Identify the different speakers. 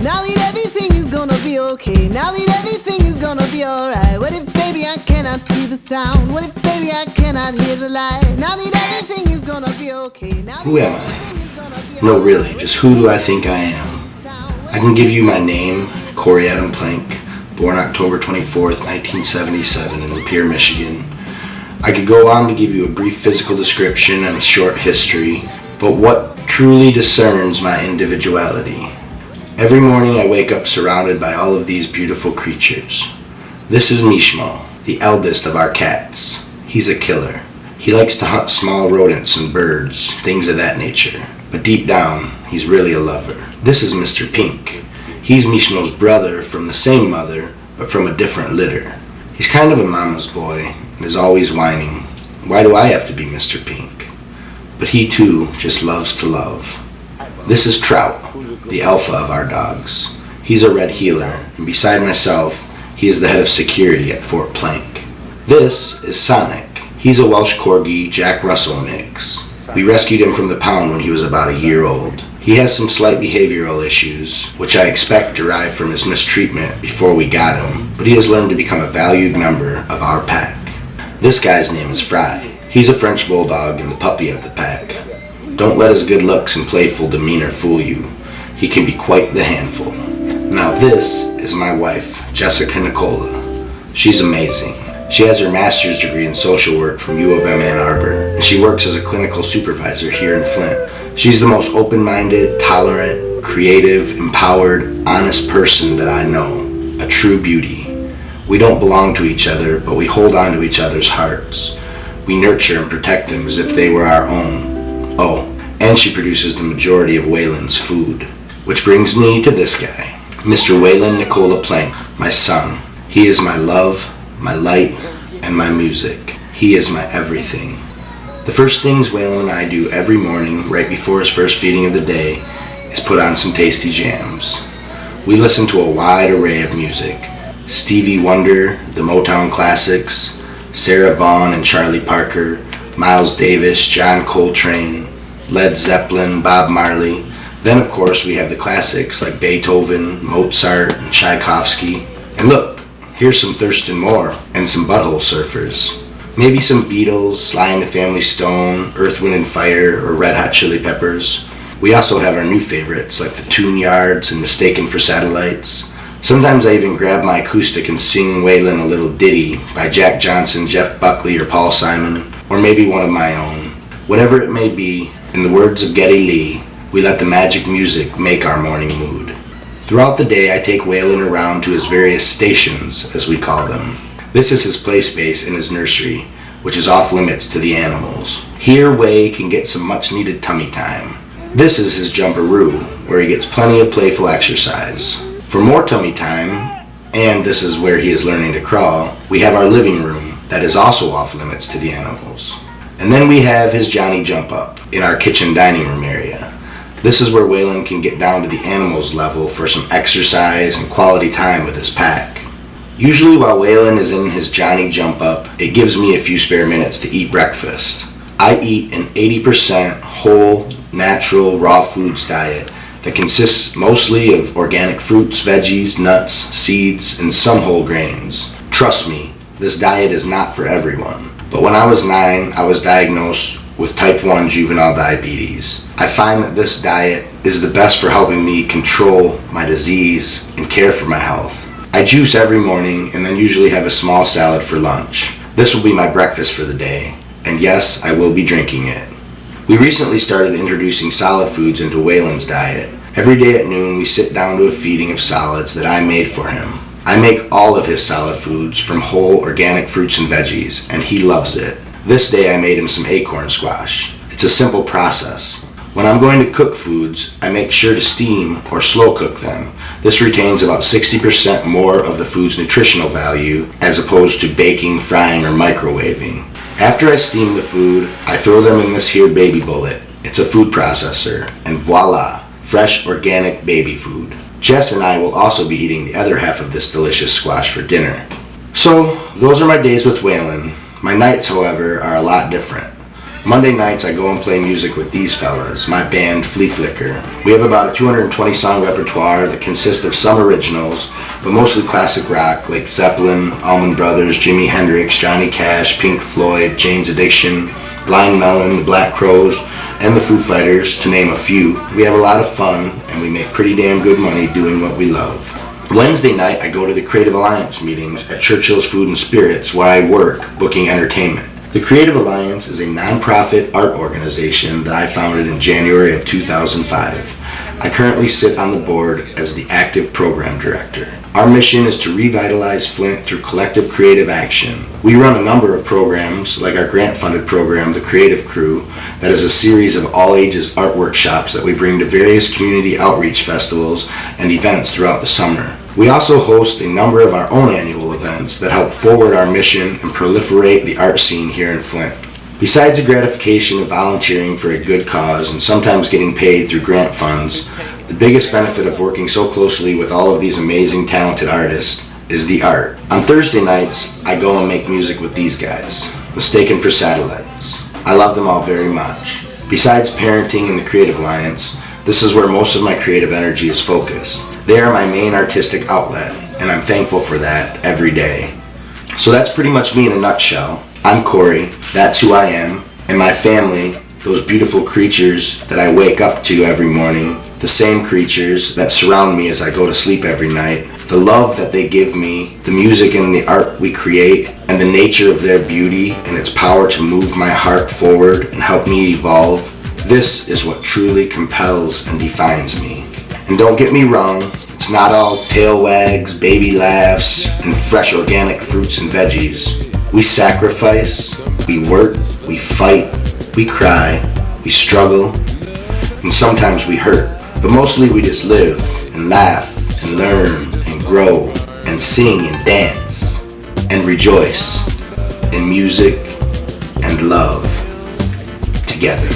Speaker 1: Now that everything is gonna be okay. Now that everything is gonna be alright. What if, baby, I cannot see the sound? What if, baby, I cannot hear the light? Now that everything is gonna be okay. Now
Speaker 2: who am I? No, really, just who do I think I am? I can give you my name, Corey Adam Planck, born October 24th, 1977 in Lapeer, Michigan. I could go on to give you a brief physical description and a short history, but what truly discerns my individuality? Every morning I wake up surrounded by all of these beautiful creatures. This is Mishmo, the eldest of our cats. He's a killer. He likes to hunt small rodents and birds, things of that nature. But deep down, he's really a lover. This is Mr. Pink. He's Mishmo's brother from the same mother, but from a different litter. He's kind of a mama's boy and is always whining. Why do I have to be Mr. Pink? But he too just loves to love. This is Trout, the alpha of our dogs. He's a red heeler, and beside myself, he is the head of security at Fort Planck. This is Sonic. He's a Welsh Corgi Jack Russell mix. We rescued him from the pound when he was about a year old. He has some slight behavioral issues, which I expect derive from his mistreatment before we got him, but he has learned to become a valued member of our pack. This guy's name is Fry. He's a French bulldog and the puppy of the pack. Don't let his good looks and playful demeanor fool you. He can be quite the handful. Now this is my wife, Jessica Nicola. She's amazing. She has her master's degree in social work from U of M Ann Arbor, and she works as a clinical supervisor here in Flint. She's the most open-minded, tolerant, creative, empowered, honest person that I know. A true beauty. We don't belong to each other, but we hold on to each other's hearts. We nurture and protect them as if they were our own. Oh, and she produces the majority of Waylon's food. Which brings me to this guy, Mr. Waylon Nicola Planck, my son. He is my love, my light, and my music. He is my everything. The first things Waylon and I do every morning, right before his first feeding of the day, is put on some tasty jams. We listen to a wide array of music. Stevie Wonder, the Motown classics, Sarah Vaughan and Charlie Parker, Miles Davis, John Coltrane, Led Zeppelin, Bob Marley. Then of course we have the classics like Beethoven, Mozart, and Tchaikovsky. And look, here's some Thurston Moore and some Butthole Surfers. Maybe some Beatles, Sly and the Family Stone, Earth, Wind & Fire, or Red Hot Chili Peppers. We also have our new favorites like the Tune Yards and Mistaken for Satellites. Sometimes I even grab my acoustic and sing Waylon a little ditty by Jack Johnson, Jeff Buckley, or Paul Simon, or maybe one of my own. Whatever it may be, in the words of Geddy Lee, we let the magic music make our morning mood. Throughout the day, I take Waylon around to his various stations, as we call them. This is his play space in his nursery, which is off limits to the animals. Here, Way can get some much needed tummy time. This is his jumperoo, where he gets plenty of playful exercise. For more tummy time, and this is where he is learning to crawl, we have our living room that is also off limits to the animals. And then we have his Johnny Jump Up in our kitchen dining room area. This is where Waylon can get down to the animals level for some exercise and quality time with his pack. Usually while Waylon is in his Johnny Jump Up, it gives me a few spare minutes to eat breakfast. I eat an 80% whole, natural, raw foods diet that consists mostly of organic fruits, veggies, nuts, seeds, and some whole grains. Trust me, this diet is not for everyone. But when I was 9, I was diagnosed with type 1 juvenile diabetes. I find that this diet is the best for helping me control my disease and care for my health. I juice every morning and then usually have a small salad for lunch. This will be my breakfast for the day, and yes, I will be drinking it. We recently started introducing solid foods into Waylon's diet. Every day at noon we sit down to a feeding of solids that I made for him. I make all of his solid foods from whole organic fruits and veggies, and he loves it. This day I made him some acorn squash. It's a simple process. When I'm going to cook foods, I make sure to steam or slow cook them. This retains about 60% more of the food's nutritional value as opposed to baking, frying, or microwaving. After I steam the food, I throw them in this here baby bullet. It's a food processor, and voila, fresh organic baby food. Jess and I will also be eating the other half of this delicious squash for dinner. So, those are my days with Waylon. My nights, however, are a lot different. Monday nights I go and play music with these fellas, my band Flea Flicker. We have about a 220 song repertoire that consists of some originals, but mostly classic rock like Zeppelin, Allman Brothers, Jimi Hendrix, Johnny Cash, Pink Floyd, Jane's Addiction, Blind Melon, the Black Crowes, and the Foo Fighters, to name a few. We have a lot of fun, and we make pretty damn good money doing what we love. Wednesday night, I go to the Creative Alliance meetings at Churchill's Food and Spirits, where I work booking entertainment. The Creative Alliance is a non-profit art organization that I founded in January of 2005. I currently sit on the board as the active program director. Our mission is to revitalize Flint through collective creative action. We run a number of programs, like our grant-funded program, The Creative Crew, that is a series of all-ages art workshops that we bring to various community outreach festivals and events throughout the summer. We also host a number of our own annual events that help forward our mission and proliferate the art scene here in Flint. Besides the gratification of volunteering for a good cause and sometimes getting paid through grant funds, the biggest benefit of working so closely with all of these amazing, talented artists is the art. On Thursday nights, I go and make music with these guys, Mistaken for Satellites. I love them all very much. Besides parenting and the Creative Alliance, this is where most of my creative energy is focused. They are my main artistic outlet, and I'm thankful for that every day. So that's pretty much me in a nutshell. I'm Corey, that's who I am, and my family, those beautiful creatures that I wake up to every morning, the same creatures that surround me as I go to sleep every night, the love that they give me, the music and the art we create, and the nature of their beauty and its power to move my heart forward and help me evolve, this is what truly compels and defines me. And don't get me wrong, it's not all tail wags, baby laughs, and fresh organic fruits and veggies. We sacrifice, we work, we fight, we cry, we struggle, and sometimes we hurt. But mostly we just live and laugh and learn and grow and sing and dance and rejoice in music and love together.